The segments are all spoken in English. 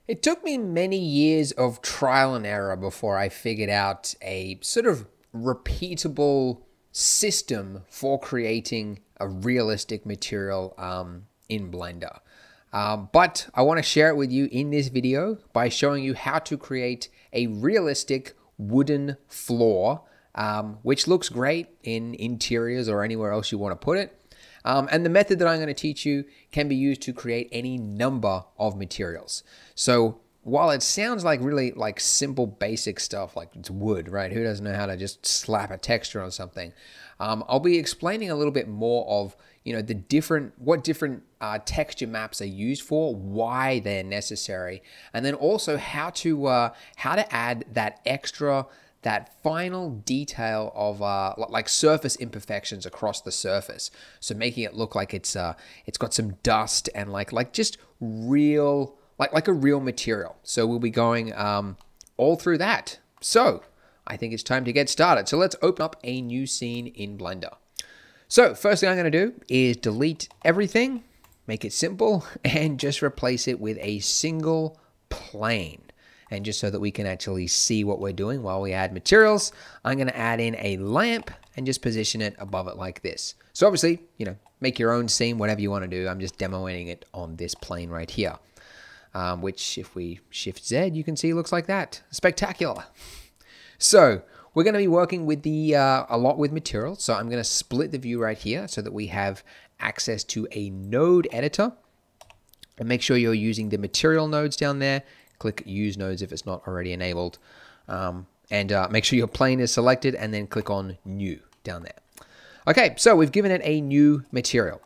It took me many years of trial and error before I figured out a sort of repeatable system for creating a realistic material in Blender. But I want to share it with you in this video by showing you how to create a realistic wooden floor, which looks great in interiors or anywhere else you want to put it. And the method that I'm going to teach you can be used to create any number of materials. So while it sounds like really like simple basic stuff, like it's wood, right? Who doesn't know how to just slap a texture on something? I'll be explaining a little bit more of, what different texture maps are used for, why they're necessary, and then also how to add that final detail of like surface imperfections across the surface. So making it look like it's got some dust and like just real, like a real material. So we'll be going all through that. So I think it's time to get started. So let's open up a new scene in Blender. So first thing I'm going to do is delete everything, make it simple, and just replace it with a single plane. And just so that we can actually see what we're doing while we add materials, I'm going to add in a lamp and just position it above it like this. So obviously, make your own scene, whatever you want to do. I'm just demoing it on this plane right here, which if we Shift Z, you can see looks like that. Spectacular. So we're going to be working with a lot with materials. So I'm going to split the view right here so that we have access to a node editor. And make sure you're using the material nodes down there. Click Use Nodes if it's not already enabled. Make sure your plane is selected and then click on New down there. Okay, so we've given it a new material.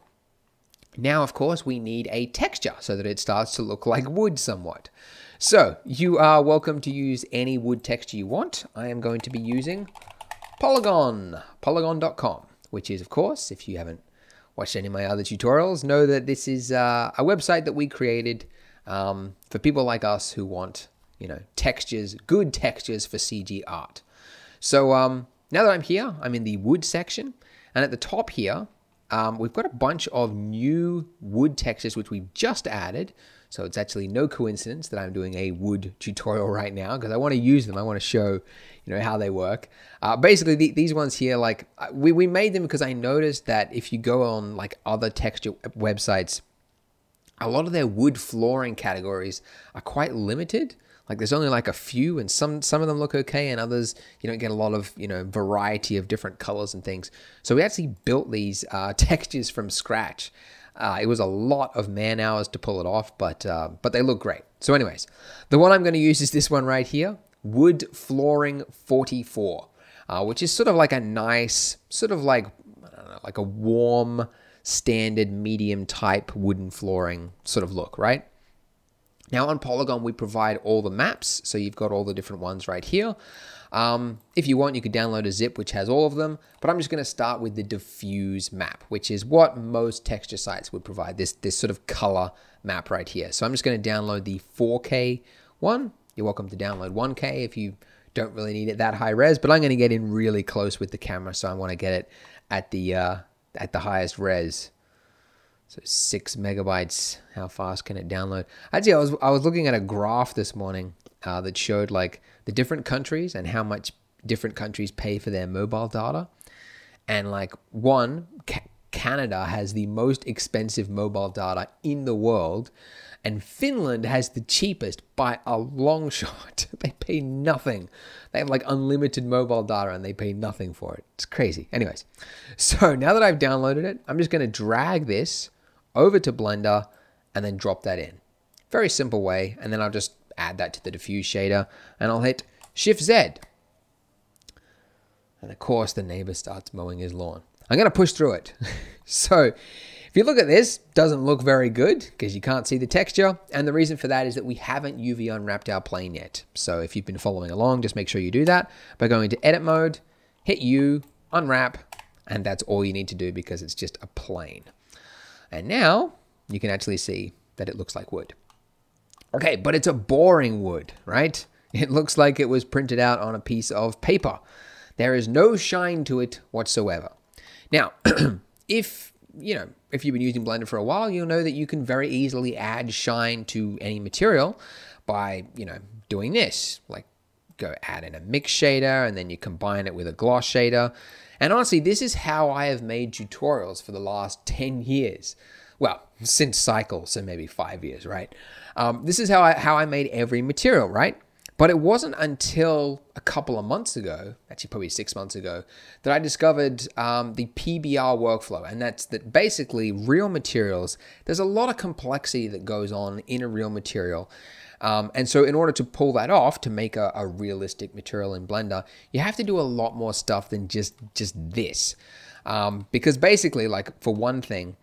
Now, of course, we need a texture so that it starts to look like wood somewhat. So you are welcome to use any wood texture you want. I am going to be using polygon.com, which is, of course, if you haven't watched any of my other tutorials, know that this is a website that we created for people like us who want, textures, good textures for CG art. So now that I'm here, I'm in the wood section, and at the top here, we've got a bunch of new wood textures which we've just added. So it's actually no coincidence that I'm doing a wood tutorial right now because I want to use them. I want to show, how they work. Basically, these ones here, like we made them because I noticed that if you go on like other texture websites, a lot of their wood flooring categories are quite limited. Like there's only like a few, and some of them look okay, and others you don't get a lot of variety of different colors and things. So we actually built these textures from scratch. It was a lot of man hours to pull it off, but they look great. So anyways, the one I'm going to use is this one right here, Wood Flooring 44, which is sort of like a nice, sort of like, I don't know, like a warm, standard medium type wooden flooring sort of look, right? Now on Polygon, we provide all the maps. So you've got all the different ones right here. If you want, you could download a zip, which has all of them, but I'm just going to start with the diffuse map, which is what most texture sites would provide, this sort of color map right here. So I'm just going to download the 4K one. You're welcome to download 1K if you don't really need it that high res, but I'm going to get in really close with the camera. So I want to get it at the highest res. So 6 megabytes, how fast can it download? Actually, I was looking at a graph this morning that showed like the different countries and how much different countries pay for their mobile data. And like Canada has the most expensive mobile data in the world, and Finland has the cheapest by a long shot. They pay nothing. They have like unlimited mobile data and they pay nothing for it. It's crazy. Anyways, so now that I've downloaded it, I'm just going to drag this over to Blender and then drop that in. Very simple way. And then I'll just add that to the diffuse shader and I'll hit Shift Z. And of course the neighbor starts mowing his lawn. I'm going to push through it. So if you look at this, doesn't look very good because you can't see the texture. And the reason for that is that we haven't UV unwrapped our plane yet. So if you've been following along, just make sure you do that by going to edit mode, hit U, unwrap, and that's all you need to do because it's just a plane. And now you can actually see that it looks like wood. Okay, but it's a boring wood, right? It looks like it was printed out on a piece of paper. There is no shine to it whatsoever. Now, if you've been using Blender for a while, you'll know that you can very easily add shine to any material by, doing this, like go add in a mix shader and then you combine it with a gloss shader. And honestly, this is how I have made tutorials for the last 10 years. Well, since Cycle, so maybe 5 years, right? This is how I made every material, right? But it wasn't until a couple of months ago, actually probably 6 months ago, that I discovered the PBR workflow. And that's that basically real materials, there's a lot of complexity that goes on in a real material. And so in order to pull that off, to make a realistic material in Blender, you have to do a lot more stuff than just this. Because basically, like for one thing,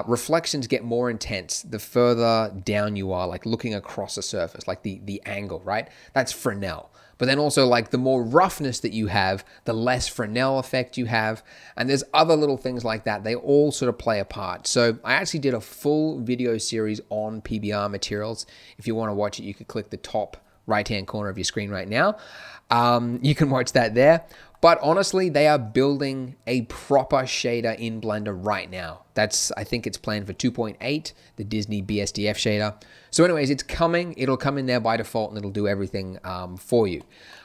reflections get more intense the further down you are, like looking across a surface, like the angle, right? That's Fresnel. But then also like the more roughness that you have, the less Fresnel effect you have. And there's other little things like that. They all sort of play a part. So I actually did a full video series on PBR materials. If you want to watch it, you could click the top right-hand corner of your screen right now. You can watch that there. But honestly, they are building a proper shader in Blender right now. I think it's planned for 2.8, the Disney BSDF shader. So anyways, it's coming. It'll come in there by default and it'll do everything for you.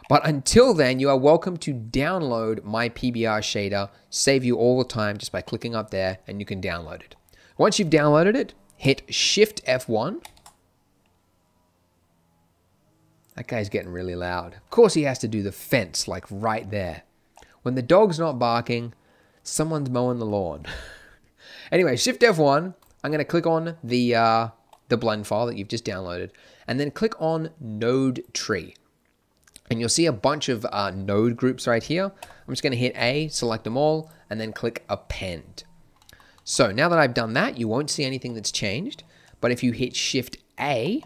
But until then, you are welcome to download my PBR shader, save you all the time just by clicking up there and you can download it. Once you've downloaded it, hit Shift F1. That guy's getting really loud. Of course he has to do the fence like right there. When the dog's not barking, someone's mowing the lawn. Anyway, Shift F1, I'm going to click on the blend file that you've just downloaded, and then click on Node Tree. And you'll see a bunch of node groups right here. I'm just going to hit A, select them all, and then click Append. So now that I've done that, you won't see anything that's changed. But if you hit Shift A,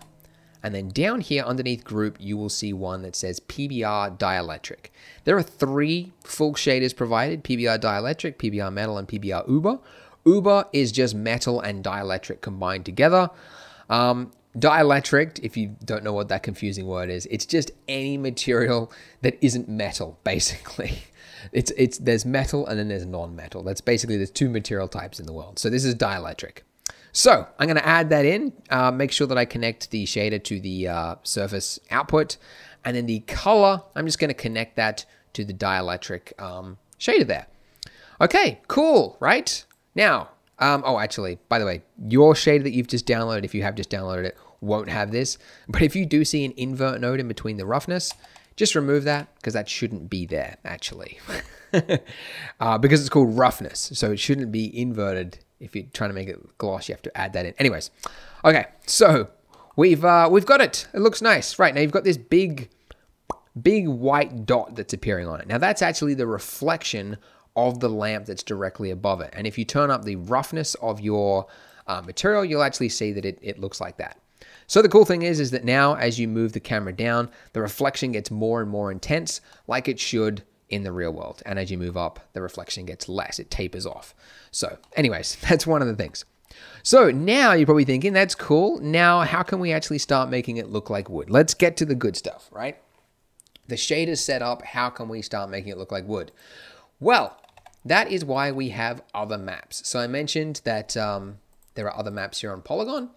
and then down here underneath group, you will see one that says PBR Dielectric. There are 3 full shaders provided: PBR Dielectric, PBR Metal, and PBR Uber. Uber is just metal and dielectric combined together. Dielectric, if you don't know what that confusing word is, it's just any material that isn't metal, basically. There's metal and then there's non-metal. That's basically, there's 2 material types in the world. So this is dielectric. So I'm going to add that in, make sure that I connect the shader to the surface output, and then the color, I'm just going to connect that to the dielectric shader there. Okay, cool, right? Now, oh, actually, by the way, your shader that you've just downloaded, if you have just downloaded it, won't have this. But if you do see an invert node in between the roughness, just remove that because that shouldn't be there, actually. Because it's called roughness, so it shouldn't be inverted. If you're trying to make it gloss, you have to add that in. Anyways, okay, so we've got it. It looks nice. Right, now you've got this big white dot that's appearing on it. Now that's actually the reflection of the lamp that's directly above it. And if you turn up the roughness of your material, you'll actually see that it looks like that. So the cool thing is that now as you move the camera down, the reflection gets more and more intense, like it should in the real world. And as you move up, the reflection gets less. It tapers off. So anyways, that's one of the things. So now you're probably thinking, that's cool. Now, how can we actually start making it look like wood? Let's get to the good stuff, right? The shader's set up. How can we start making it look like wood? Well, that is why we have other maps. So I mentioned that there are other maps here on Polygon.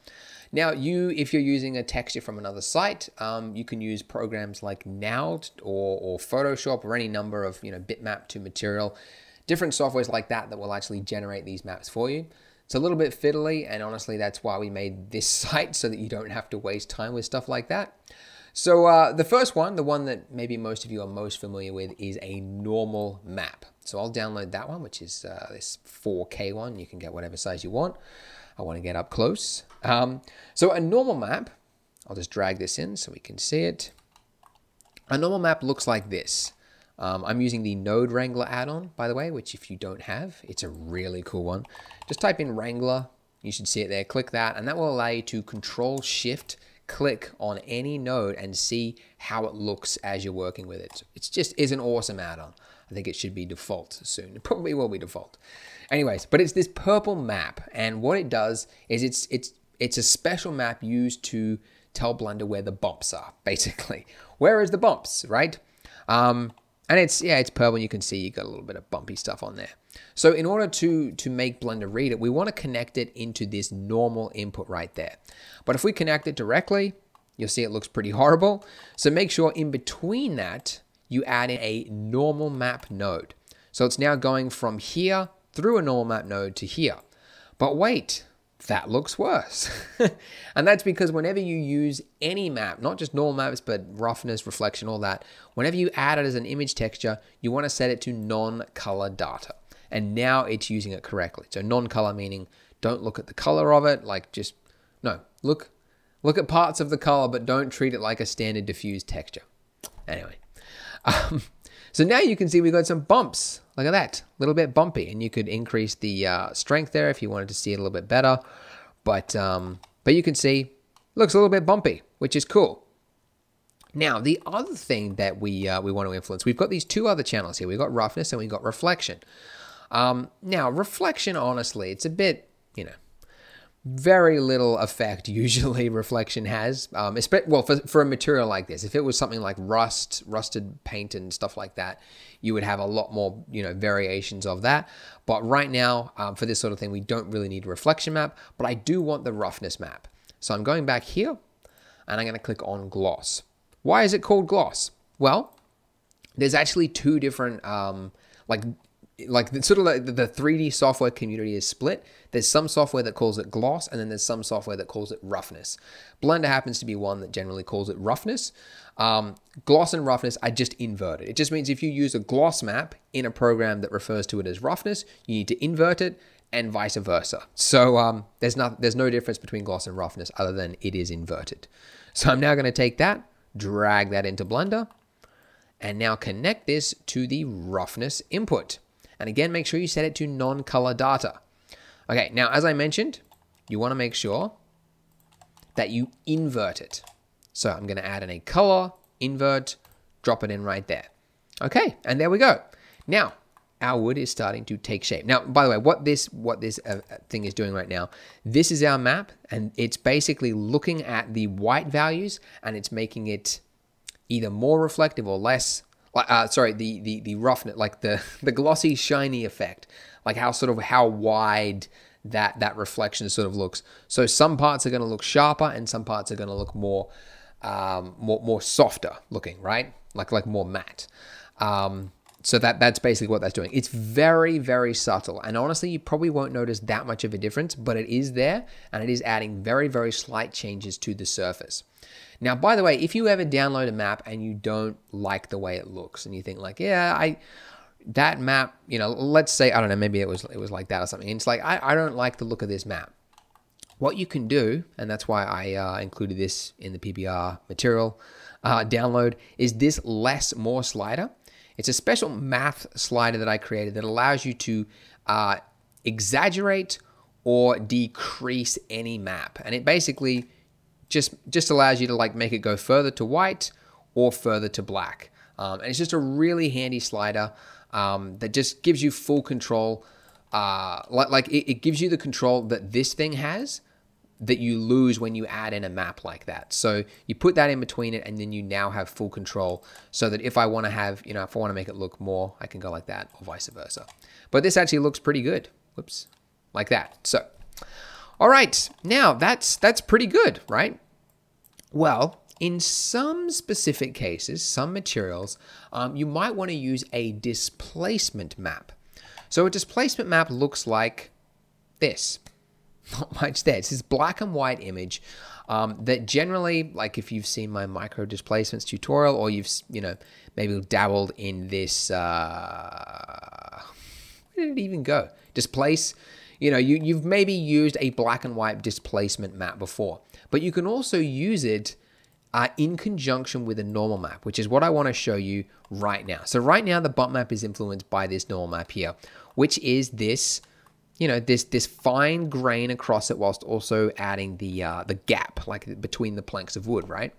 Now, if you're using a texture from another site, you can use programs like Now or Photoshop or any number of bitmap to material, different softwares like that will actually generate these maps for you. It's a little bit fiddly, and honestly, that's why we made this site, so that you don't have to waste time with stuff like that. So the first one, the one that maybe most of you are most familiar with, is a normal map. So I'll download that one, which is this 4K one. You can get whatever size you want. I want to get up close. So a normal map, I'll just drag this in so we can see it. A normal map looks like this. I'm using the Node Wrangler add-on, by the way, which if you don't have, it's a really cool one. Just type in Wrangler, you should see it there, click that, and that will allow you to Control-Shift-Click on any node and see how it looks as you're working with it. It's an awesome add-on. I think it should be default soon. It probably will be default. Anyways, but it's this purple map, and what it does is it's a special map used to tell Blender where the bumps are, basically. Where is the bumps, right? And it's purple, and you can see you got a little bit of bumpy stuff on there. So in order to make Blender read it, we want to connect it into this normal input right there. But if we connect it directly, you'll see it looks pretty horrible. So make sure in between that, you add in a normal map node. So it's now going from here through a normal map node to here. But wait, that looks worse. And that's because whenever you use any map, not just normal maps, but roughness, reflection, all that, whenever you add it as an image texture, you want to set it to non-color data. And now it's using it correctly. So non-color meaning don't look at the color of it, like just, no, look at parts of the color, but don't treat it like a standard diffused texture. Anyway, so now you can see we got some bumps. Look at that, a little bit bumpy, and you could increase the strength there if you wanted to see it a little bit better. But you can see it looks a little bit bumpy, which is cool. Now, the other thing that we want to influence, we've got these two other channels here. We've got roughness and we've got reflection. Now, reflection, honestly, it's a bit, very little effect usually reflection has. Well, for a material like this, if it was something like rusted paint and stuff like that, you would have a lot more, variations of that. But right now, for this sort of thing, we don't really need a reflection map, but I do want the roughness map. So I'm going back here and I'm going to click on gloss. Why is it called gloss? Well, there's actually two different, sort of like the 3D software community is split. There's some software that calls it gloss, and then there's some software that calls it roughness. Blender happens to be one that generally calls it roughness. Gloss and roughness are just inverted. It just means if you use a gloss map in a program that refers to it as roughness, you need to invert it, and vice versa. So there's no difference between gloss and roughness other than it is inverted. So I'm now going to take that, drag that into Blender, and now connect this to the roughness input. And again, make sure you set it to non-color data. Okay, now as I mentioned, you want to make sure that you invert it. So I'm going to add in a color, invert, drop it in right there. Okay, and there we go. Now, our wood is starting to take shape. Now, by the way, what this thing is doing right now, this is our map, and it's basically looking at the white values, and it's making it either more reflective or less. The roughness, like the glossy, shiny effect, like how wide that reflection sort of looks. So some parts are going to look sharper, and some parts are going to look more softer looking, right? Like more matte. So that's basically what that's doing. It's very, very subtle, and honestly, you probably won't notice that much of a difference, but it is there, and it is adding very, very slight changes to the surface. Now, by the way, if you ever download a map and you don't like the way it looks, and you think like, yeah, that map, let's say, I don't know, maybe it was like that or something, and it's like, I don't like the look of this map. What you can do, and that's why I included this in the PBR material download, is this less more slider. It's a special math slider that I created that allows you to exaggerate or decrease any map, and it basically just allows you to make it go further to white or further to black. And it's just a really handy slider that just gives you full control. It gives you the control that this thing has that you lose when you add in a map like that. So you put that in between it, and then you now have full control, so that if I want to have, if I want to make it look more, I can go like that or vice versa. But this actually looks pretty good. Whoops, like that. So, all right, now that's pretty good, right? Well, in some specific cases, some materials, you might want to use a displacement map. So a displacement map looks like this. Not much there. It's this black and white image that generally, like if you've seen my micro displacements tutorial, or you've, maybe dabbled in this, where did it even go? Displace, you've maybe used a black and white displacement map before, but you can also use it in conjunction with a normal map, which is what I want to show you right now. So right now, the bump map is influenced by this normal map here, which is this, this fine grain across it, whilst also adding the gap, like between the planks of wood, right?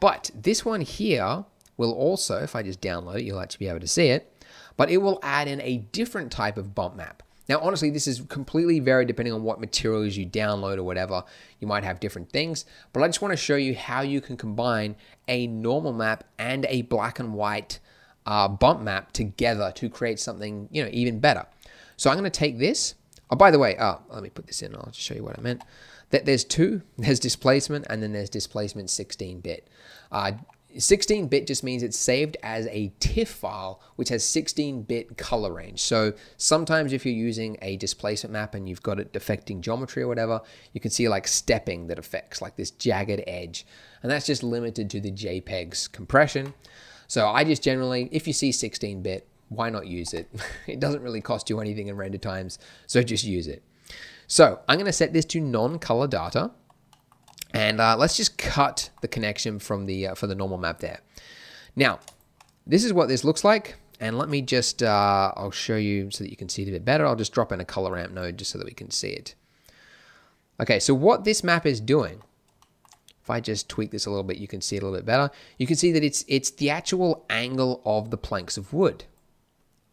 But this one here will also, if I just download it, you'll actually be able to see it, but it will add in a different type of bump map. Now, honestly, this is completely varied depending on what materials you download or whatever. You might have different things, but I just want to show you how you can combine a normal map and a black and white bump map together to create something, even better. So I'm going to take this. Oh, by the way, let me put this in. I'll just show you what I meant. There's two. There's displacement, and then there's displacement 16-bit. 16-bit just means it's saved as a TIFF file, which has 16-bit color range. So sometimes if you're using a displacement map and you've got it affecting geometry or whatever, you can see like stepping that affects like this jagged edge. And that's just limited to the JPEG's compression. So I just generally, if you see 16-bit, why not use it? It doesn't really cost you anything in render times, so just use it. So I'm going to set this to non-color data. And let's just cut the connection from the for the normal map there. Now, this is what this looks like. And let me just, I'll show you so that you can see it a bit better. I'll just drop in a color ramp node just so that we can see it. Okay, so what this map is doing, if I just tweak this a little bit, you can see it a little bit better. You can see that it's the actual angle of the planks of wood.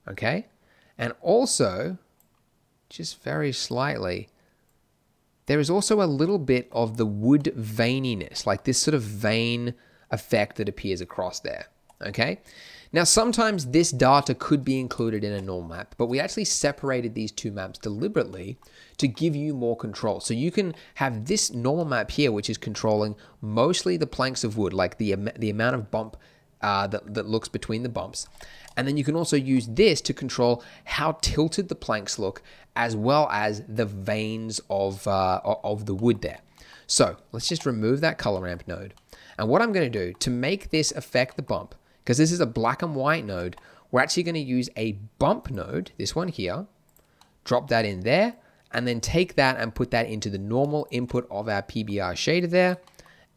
Okay, and also, just very slightly, there is also a little bit of the wood veininess, like this sort of vein effect that appears across there, okay? Now, sometimes this data could be included in a normal map, but we actually separated these two maps deliberately to give you more control. So you can have this normal map here, which is controlling mostly the planks of wood, like the amount of bump that looks between the bumps. And then you can also use this to control how tilted the planks look, as well as the veins of the wood there. So let's just remove that color ramp node. And what I'm going to do to make this affect the bump, because this is a black and white node, we're actually going to use a bump node, this one here, drop that in there, and then take that and put that into the normal input of our PBR shader there.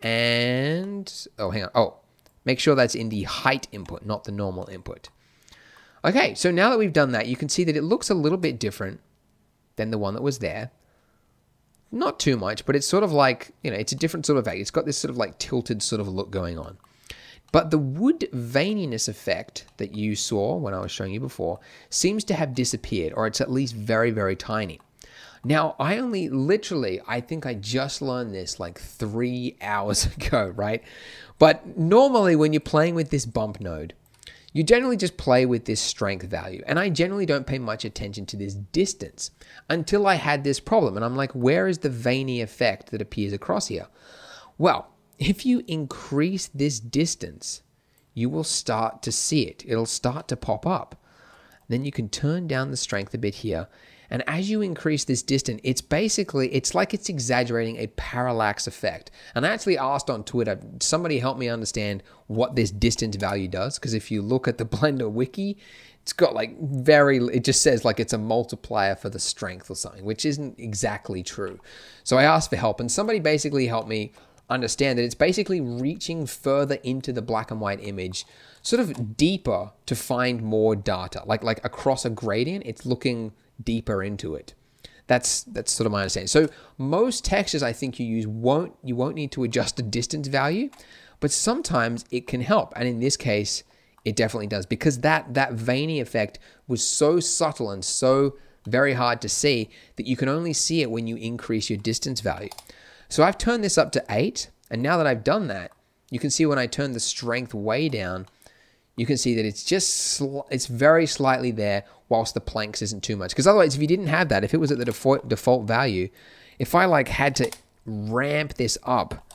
And, oh, hang on. Oh, make sure that's in the height input, not the normal input. Okay, so now that we've done that, you can see that it looks a little bit different than the one that was there. Not too much, but it's sort of like, you know, it's a different sort of effect. It's got this sort of like tilted sort of look going on. But the wood veininess effect that you saw when I was showing you before seems to have disappeared, or it's at least very, very tiny. Now, I only literally, I think I just learned this like 3 hours ago, right? But normally when you're playing with this bump node, you generally just play with this strength value. And I generally don't pay much attention to this distance until I had this problem. And I'm like, where is the veiny effect that appears across here? Well, if you increase this distance, you will start to see it. It'll start to pop up. Then you can turn down the strength a bit here. And as you increase this distance, it's like it's exaggerating a parallax effect. And I actually asked on Twitter, somebody help me understand what this distance value does. Because if you look at the Blender wiki, it's got like it just says like it's a multiplier for the strength or something, which isn't exactly true. So I asked for help, and somebody basically helped me understand that it's basically reaching further into the black and white image, sort of deeper to find more data. Like across a gradient, it's looking deeper into it. That's sort of my understanding. So most textures I think you won't need to adjust the distance value, but sometimes it can help. And in this case, it definitely does, because that veiny effect was so subtle and so very hard to see that you can only see it when you increase your distance value. So I've turned this up to 8, and now that I've done that, you can see when I turn the strength way down, you can see that it's very slightly there, whilst the planks isn't too much. Because otherwise, if you didn't have that, if it was at the default value, if I like had to ramp this up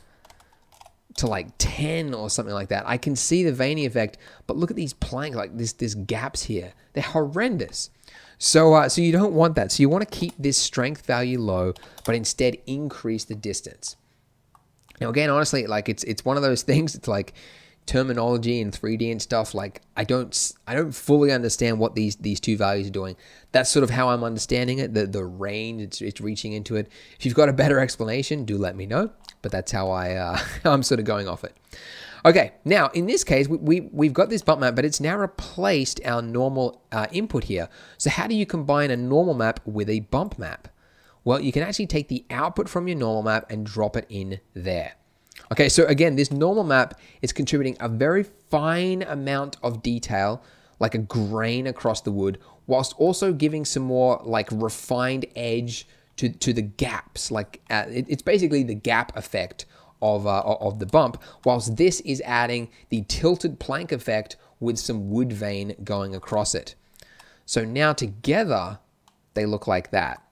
to like 10 or something like that, I can see the veiny effect. But look at these planks, like this gaps here. They're horrendous. So you don't want that. So you want to keep this strength value low, but instead increase the distance. Now again, honestly, like it's one of those things. It's like terminology and 3D and stuff. Like I don't fully understand what these two values are doing. That's sort of how I'm understanding it. The range it's reaching into it. If you've got a better explanation, do let me know. But that's how I'm sort of going off it. Okay, now in this case, we've got this bump map, but it's now replaced our normal input here. So how do you combine a normal map with a bump map? Well, you can actually take the output from your normal map and drop it in there. Okay, so again, this normal map is contributing a very fine amount of detail, like a grain across the wood, whilst also giving some more like refined edge to the gaps. Like it's basically the gap effect of the bump, whilst this is adding the tilted plank effect with some wood vein going across it. So now together, they look like that.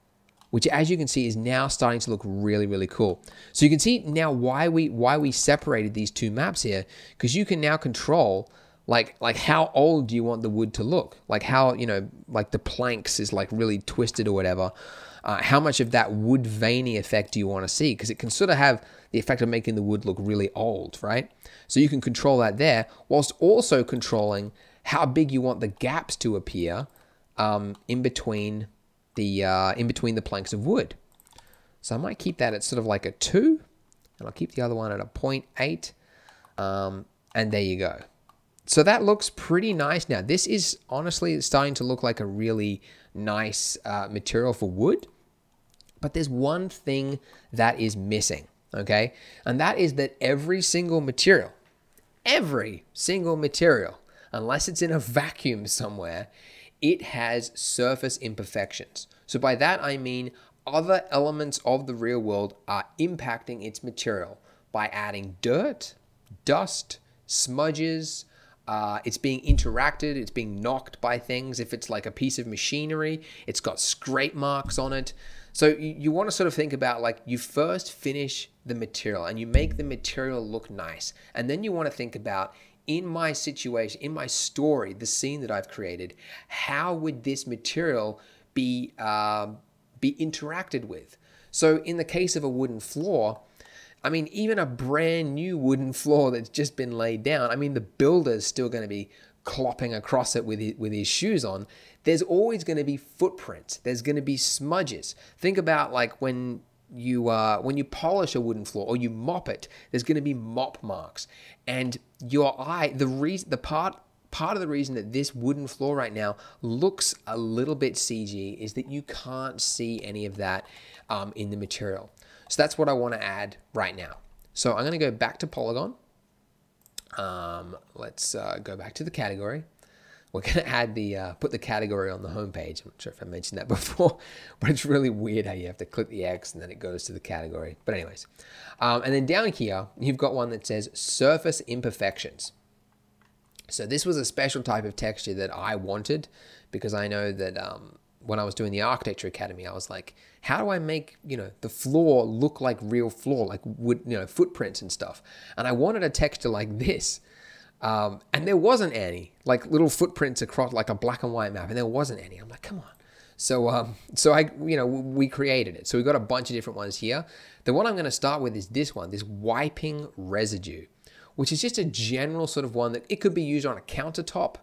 which as you can see is now starting to look really, really cool. So you can see now why we separated these two maps here, because you can now control like how old do you want the wood to look, like how, you know, like the planks is like really twisted or whatever. How much of that wood veiny effect do you want to see? Because it can sort of have the effect of making the wood look really old, right? So you can control that there, whilst also controlling how big you want the gaps to appear in between the planks of wood. So I might keep that at sort of like a 2, and I'll keep the other one at a 0.8, and there you go. So that looks pretty nice now. This is honestly starting to look like a really nice material for wood. But there's one thing that is missing, okay? And that is that every single material, unless it's in a vacuum somewhere, it has surface imperfections. So by that I mean other elements of the real world are impacting its material by adding dirt, dust, smudges. It's being interacted, it's being knocked by things. If it's like a piece of machinery, it's got scrape marks on it. So you want to sort of think about, like, you first finish the material and you make the material look nice. And then you want to think about, in my situation, in my story, the scene that I've created, how would this material be interacted with? So in the case of a wooden floor, I mean, even a brand new wooden floor that's just been laid down, I mean, the builder's still going to be clopping across it with his shoes on. There's always going to be footprints. There's going to be smudges. Think about like when you polish a wooden floor or you mop it, there's going to be mop marks. And your eye, part of the reason that this wooden floor right now looks a little bit CG is that you can't see any of that in the material. So that's what I want to add right now. So I'm going to go back to Polygon. Let's go back to the category. We're going to add put the category on the home page. I'm not sure if I mentioned that before, but it's really weird how you have to click the X and then it goes to the category. But anyways, and then down here, you've got one that says surface imperfections. So this was a special type of texture that I wanted, because I know that when I was doing the Architecture Academy, I was like, how do I make, you know, the floor look like real floor, like wood, you know, footprints and stuff. And I wanted a texture like this. And there wasn't any, like little footprints across like a black and white map, and there wasn't any. I'm like, come on. So we created it. So we've got a bunch of different ones here. The one I'm going to start with is this one, this wiping residue, which is just a general sort of one that it could be used on a countertop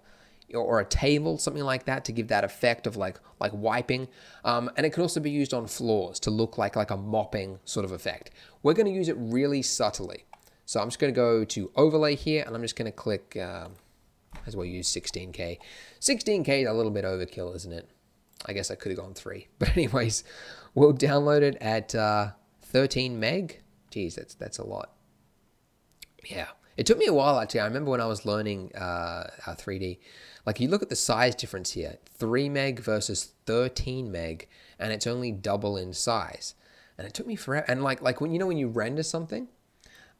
or a table, something like that, to give that effect of like wiping. And it can also be used on floors to look like a mopping sort of effect. We're going to use it really subtly. So I'm just going to go to overlay here, and I'm just going to click, as well use 16K. 16K is a little bit overkill, isn't it? I guess I could have gone 3. But anyways, we'll download it at 13 meg. Geez, that's a lot. Yeah. It took me a while, actually. I remember when I was learning 3D, like you look at the size difference here, 3 meg versus 13 meg, and it's only double in size. And it took me forever. And like when you render something,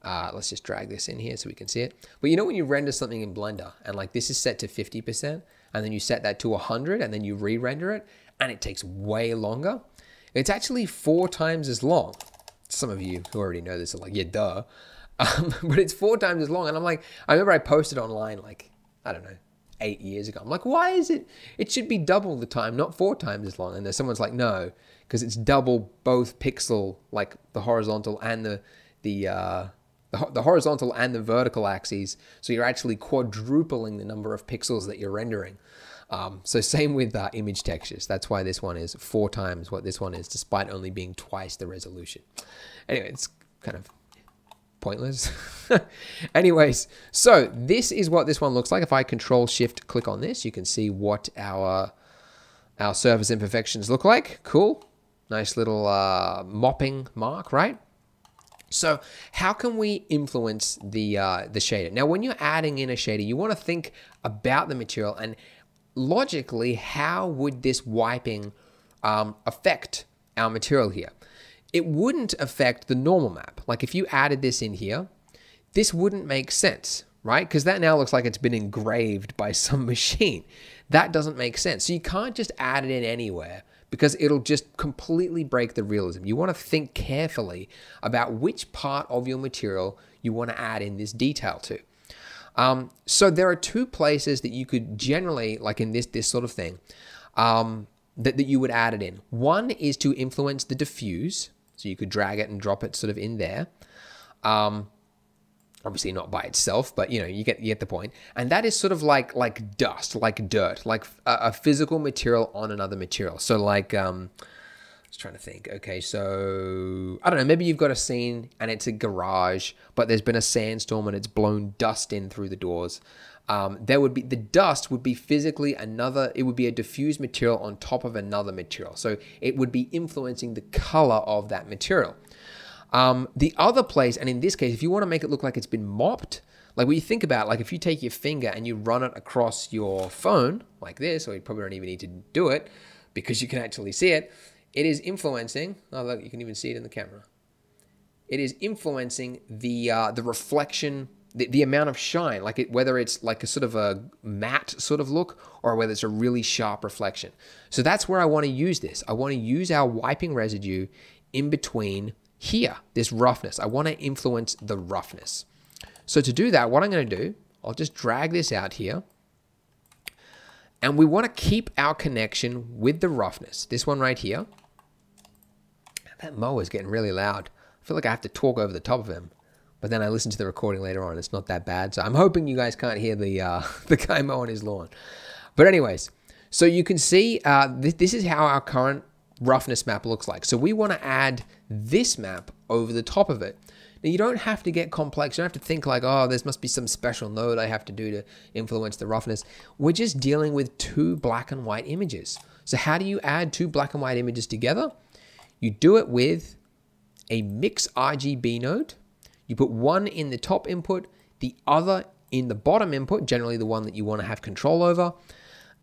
let's just drag this in here so we can see it. But you know when you render something in Blender, and like this is set to 50%, and then you set that to 100, and then you re-render it, and it takes way longer. It's actually 4 times as long. Some of you who already know this are like, yeah, duh. But it's 4 times as long. And I'm like, I remember I posted online like, I don't know, 8 years ago. I'm like, why is it should be double the time, not 4 times as long. And then someone's like, no, because it's double both pixel, like the horizontal and the horizontal and the vertical axes. So you're actually quadrupling the number of pixels that you're rendering. So same with image textures. That's why this one is 4 times what this one is, despite only being twice the resolution. Anyway, it's kind of pointless. Anyways, so this is what this one looks like. If I Control-Shift click on this, you can see what our surface imperfections look like. Cool. Nice little mopping mark, right? So how can we influence the shader? Now, when you're adding in a shader, you want to think about the material and logically, how would this wiping affect our material here? It wouldn't affect the normal map. Like if you added this in here, this wouldn't make sense, right? Because that now looks like it's been engraved by some machine. That doesn't make sense. So you can't just add it in anywhere, because it'll just completely break the realism. You want to think carefully about which part of your material you want to add in this detail to. So there are two places that you could generally, like in this sort of thing, that you would add it in. One is to influence the diffuse. So you could drag it and drop it sort of in there. Obviously not by itself, but you get the point. And that is sort of like dust, like dirt, like a physical material on another material. So like, I was trying to think. Okay, so I don't know, maybe you've got a scene and it's a garage, but there's been a sandstorm and it's blown dust in through the doors. The dust would be physically it would be a diffused material on top of another material. So it would be influencing the color of that material. The other place, and in this case, if you want to make it look like it's been mopped, like when you think about, like if you take your finger and you run it across your phone like this, or you probably don't even need to do it because you can actually see it, it is influencing, oh look, you can even see it in the camera. It is influencing the reflection, the amount of shine, like whether it's like a sort of a matte sort of look or whether it's a really sharp reflection. So that's where I want to use this. I want to use our wiping residue in between here, this roughness. I want to influence the roughness. So to do that, what I'm going to do, I'll just drag this out here. And we want to keep our connection with the roughness. This one right here. That mower is getting really loud. I feel like I have to talk over the top of him. But then I listen to the recording later on. It's not that bad. So I'm hoping you guys can't hear the guy mowing his lawn. But anyways, so you can see this is how our current roughness map looks like. So we want to add this map over the top of it. Now you don't have to get complex. You don't have to think like, oh, there must be some special node I have to do to influence the roughness. We're just dealing with two black and white images. So how do you add two black and white images together? You do it with a mix RGB node. You put one in the top input, the other in the bottom input, generally the one that you want to have control over.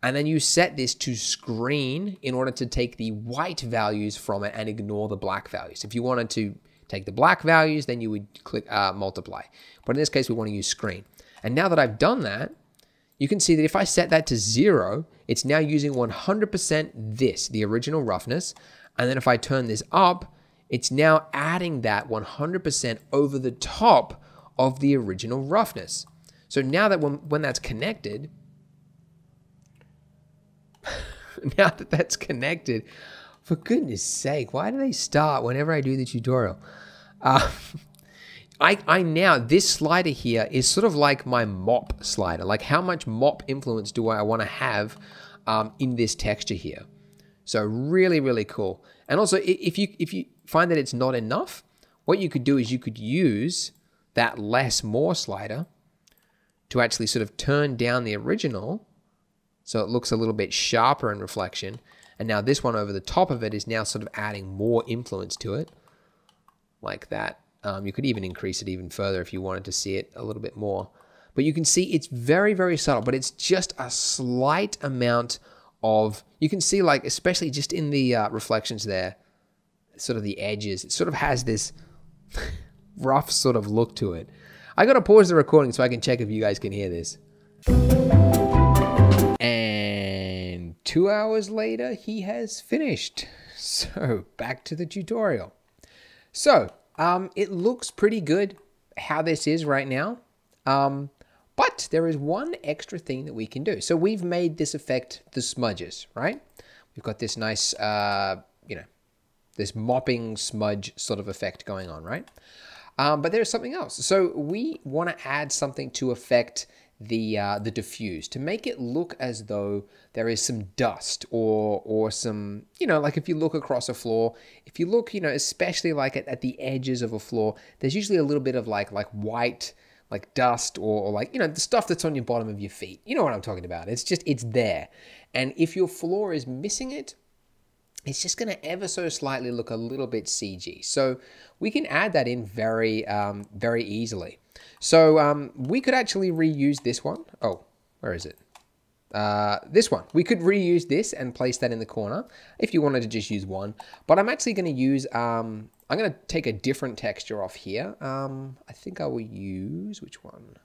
And then you set this to screen in order to take the white values from it and ignore the black values. If you wanted to take the black values, then you would click multiply. But in this case, we want to use screen. And now that I've done that, you can see that if I set that to 0, it's now using 100% this, the original roughness. And then if I turn this up, it's now adding that 100% over the top of the original roughness. So now that when that's connected, now that that's connected, for goodness sake, why do they start whenever I do the tutorial? Now, this slider here is sort of like my mop slider. Like how much mop influence do I want to have in this texture here? So really, really cool. And also, if you find that it's not enough, what you could do is you could use that less more slider to actually sort of turn down the original so it looks a little bit sharper in reflection. And now this one over the top of it is now sort of adding more influence to it, like that. You could even increase it even further if you wanted to see it a little bit more. But you can see it's very, very subtle, but it's just a slight amount of, you can see like, especially just in the reflections there, sort of the edges, it sort of has this rough sort of look to it. I got to pause the recording so I can check if you guys can hear this. And 2 hours later, he has finished. So back to the tutorial. So it looks pretty good how this is right now. But there is one extra thing that we can do. So we've made this effect the smudges, right? We've got this nice, this mopping smudge sort of effect going on, right? But there's something else. So we want to add something to affect the diffuse, to make it look as though there is some dust or some, like if you look across a floor, if you look, especially like at the edges of a floor, there's usually a little bit of like white, like dust or like, the stuff that's on your bottom of your feet. You know what I'm talking about. It's there. And if your floor is missing it, it's just going to ever so slightly look a little bit CG. So we can add that in very, very easily. So we could actually reuse this one. Oh, where is it? This one. We could reuse this and place that in the corner if you wanted to just use one. But I'm actually going to use, I'm going to take a different texture off here. I think I will use, which one?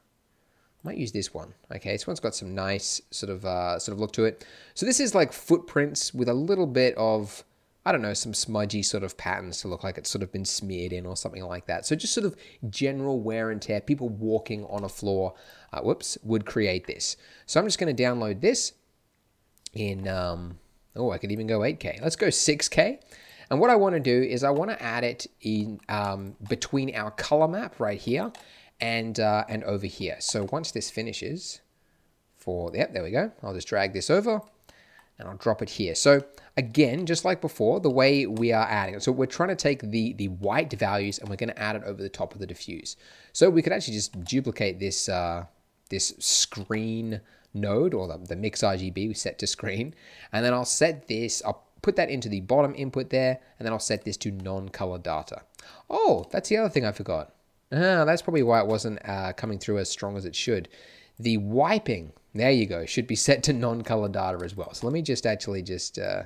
might use this one. Okay, this one's got some nice sort of look to it. So this is like footprints with a little bit of, I don't know, some smudgy sort of patterns to look like it's sort of been smeared in or something like that. So just sort of general wear and tear, people walking on a floor, would create this. So I'm just going to download this in, oh, I could even go 8K. Let's go 6K. And what I want to do is I want to add it in between our color map right here and over here. So once this finishes, yep, there we go. I'll just drag this over and I'll drop it here. So again, just like before, the way we are adding it. So we're trying to take the white values and we're going to add it over the top of the diffuse. So we could actually just duplicate this this screen node, or the mix RGB we set to screen, and then I'll set this. I'll put that into the bottom input there, and then I'll set this to non-color data. Oh, that's the other thing I forgot. That's probably why it wasn't coming through as strong as it should. The wiping, there you go, should be set to non-color data as well. So let me just actually just, okay,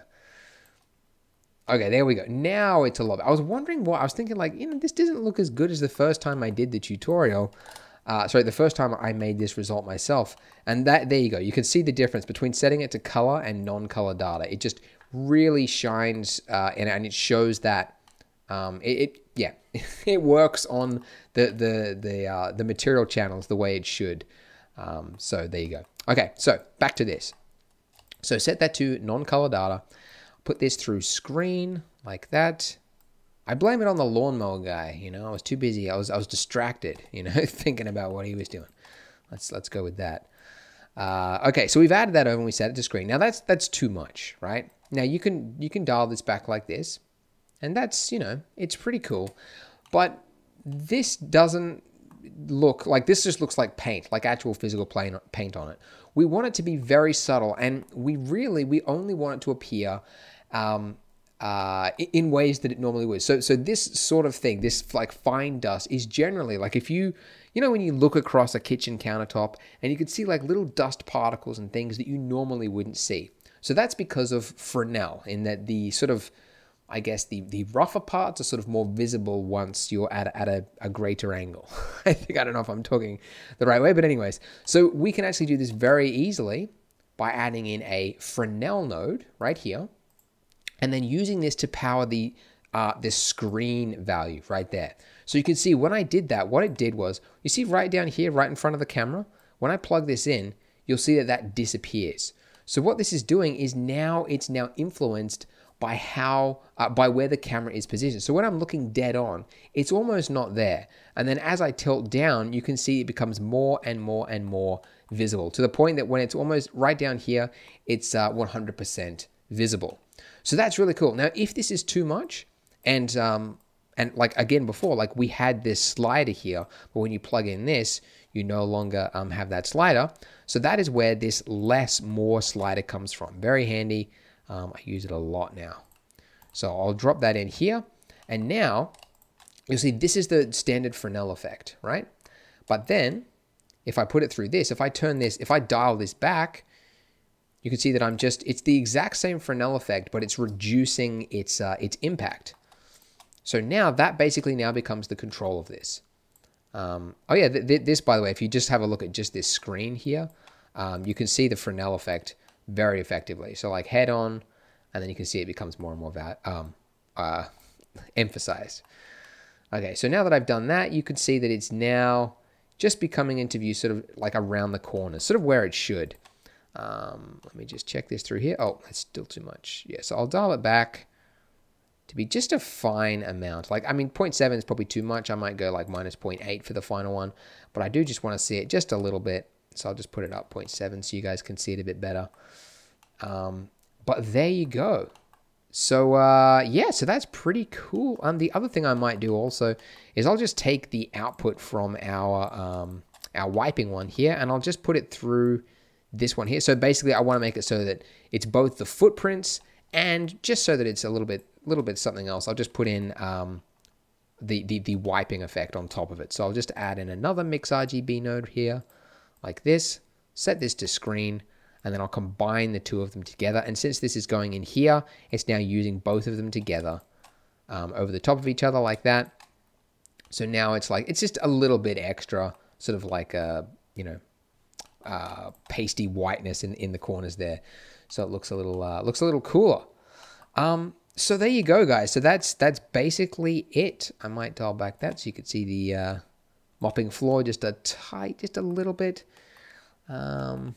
there we go. Now it's a lot. I was wondering why. I was thinking like, this doesn't look as good as the first time I did the tutorial. Sorry, the first time I made this result myself. And there you go. You can see the difference between setting it to color and non-color data. It just really shines and it shows that yeah, it works on the material channels the way it should. So there you go. Okay, so back to this. So set that to non-color data. Put this through screen like that. I blame it on the lawnmower guy. I was too busy. I was distracted. Thinking about what he was doing. Let's go with that. Okay, so we've added that over and we set it to screen. Now that's too much, right? Now you can dial this back like this, and that's it's pretty cool, but this doesn't look like, this just looks like paint, like actual physical paint on it. We want it to be very subtle, and we only want it to appear in ways that it normally would. So this sort of thing, this like fine dust, is generally like if you when you look across a kitchen countertop and you could see like little dust particles and things that you normally wouldn't see. So that's because of Fresnel, in that the sort of, I guess, the rougher parts are sort of more visible once you're at a greater angle. I don't know if I'm talking the right way, but anyways. So we can actually do this very easily by adding in a Fresnel node right here, and then using this to power the screen value right there. So you can see when I did that, what it did was, you see right down here, right in front of the camera, when I plug this in, you'll see that disappears. So what this is doing is it's now influenced by by where the camera is positioned. So when I'm looking dead on, it's almost not there. And then as I tilt down, you can see it becomes more and more and more visible, to the point that when it's almost right down here, it's 100% visible. So that's really cool. Now, if this is too much, and like again before, like we had this slider here, but when you plug in this, you no longer have that slider. So that is where this more slider comes from. Very handy. I use it a lot now. So I'll drop that in here. And now you'll see this is the standard Fresnel effect, right? But then if I put it through this, if I dial this back, you can see that it's the exact same Fresnel effect, but it's reducing its impact. So now that basically now becomes the control of this. Oh yeah, this, by the way, if you just have a look at just this screen here, you can see the Fresnel effect very effectively. So like head on, and then you can see it becomes more and more emphasized. Okay, so now that I've done that, you can see that it's now just becoming into view sort of like around the corner, sort of where it should. Let me just check this through here. Oh, that's still too much. Yeah, so I'll dial it back to be just a fine amount. Like, I mean, 0.7 is probably too much. I might go like minus 0.8 for the final one, but I do just want to see it just a little bit. So I'll just put it up 0.7 so you guys can see it a bit better. But there you go. So yeah, so that's pretty cool. The other thing I might do also is I'll just take the output from our wiping one here, and I'll just put it through this one here. So basically I want to make it so that it's both the footprints and just so that it's a little bit something else. I'll just put in the wiping effect on top of it. So I'll just add in another mix RGB node here like this, set this to screen, and then I'll combine the two of them together. And since this is going in here, it's now using both of them together over the top of each other like that. So now it's like, it's just a little bit extra, sort of like a, pasty whiteness in the corners there. So it looks a little cooler. So there you go, guys. So that's basically it. I might dial back that so you could see the mopping floor just a little bit. I'm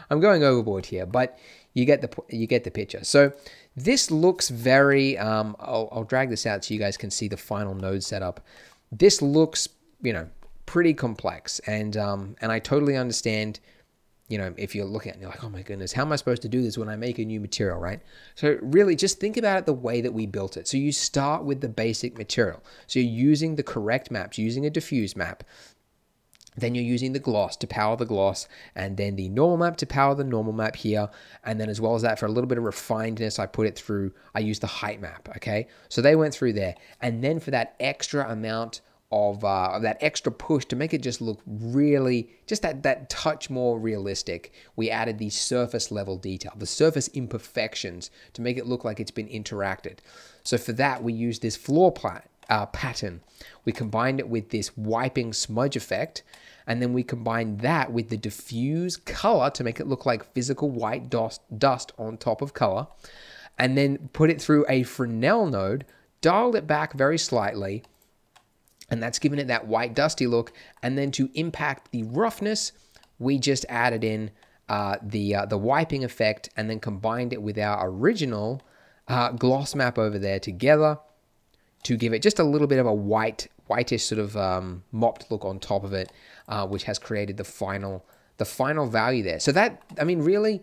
going overboard here, but you get the picture. So this looks very. I'll drag this out so you guys can see the final node setup. This looks, pretty complex, and I totally understand. If you're looking at it and you're like, oh my goodness, how am I supposed to do this when I make a new material, right? So really just think about it the way that we built it. So you start with the basic material. So you're using the correct maps, using a diffuse map. Then you're using the gloss to power the gloss, and then the normal map to power the normal map here. And then as well as that, for a little bit of refinedness, I used the height map, okay? So they went through there. And then for that extra amount of that extra push to make it just look really, just that touch more realistic, we added the surface level detail, the surface imperfections, to make it look like it's been interacted. So for that, we used this floor pattern. We combined it with this wiping smudge effect, and then we combined that with the diffuse color to make it look like physical white dust on top of color, and then put it through a Fresnel node, dialed it back very slightly, and that's given it that white dusty look. And then to impact the roughness, we just added in the wiping effect, and then combined it with our original gloss map over there together to give it just a little bit of a whitish sort of mopped look on top of it, which has created the final value there. So that, really,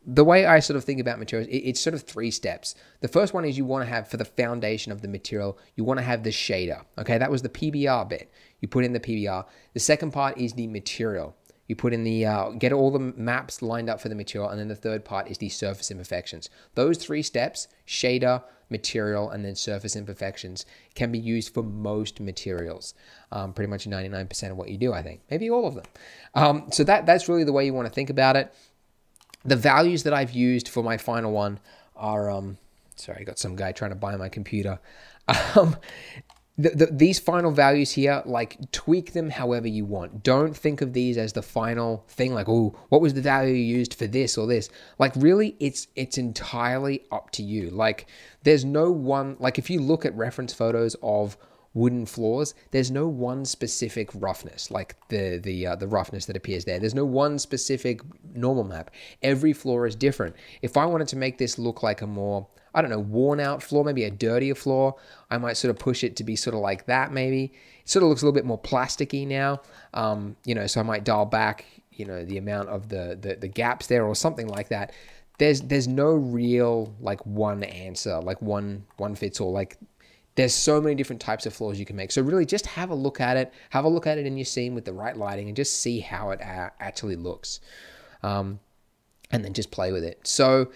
the way I sort of think about materials, it's sort of 3 steps. The first one is you want to have, for the foundation of the material, you want to have the shader. Okay, that was the PBR bit. You put in the PBR. The second part is the material. You put in the, get all the maps lined up for the material, and then the third part is the surface imperfections. Those 3 steps, shader, material, and then surface imperfections, can be used for most materials. Pretty much 99% of what you do, I think. Maybe all of them. So that's really the way you want to think about it. The values that I've used for my final one are, sorry, I got some guy trying to buy my computer. These final values here, like, tweak them however you want. Don't think of these as the final thing, like, oh, what was the value you used for this or this? Like, really, it's entirely up to you. Like, there's no one, like, if you look at reference photos of wooden floors, there's no one specific roughness, like the roughness that appears there. There's no one specific normal map. Every floor is different. If I wanted to make this look like a more, I don't know, worn out floor, maybe a dirtier floor, I might sort of push it to be sort of like that maybe. It sort of looks a little bit more plasticky now, so I might dial back, the amount of the gaps there or something like that. There's no real, like, one answer, like one fits all. Like, there's so many different types of floors you can make. So really just have a look at it. Have a look at it in your scene with the right lighting and just see how it actually looks. And then just play with it. So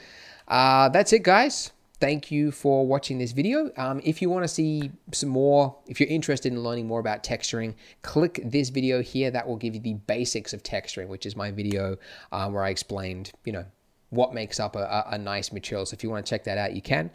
that's it, guys. Thank you for watching this video. If you want to see some more, if you're interested in learning more about texturing, click this video here. That will give you the basics of texturing, which is my video where I explained, what makes up a nice material. So if you want to check that out, you can.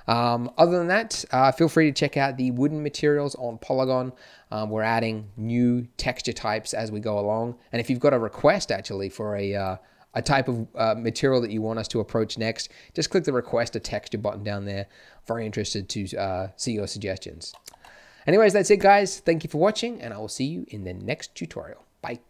Other than that, feel free to check out the wooden materials on Polygon. We're adding new texture types as we go along. And if you've got a request actually for a type of material that you want us to approach next, just click the request a texture button down there. Very interested to see your suggestions. Anyways, that's it, guys. Thank you for watching, and I will see you in the next tutorial. Bye.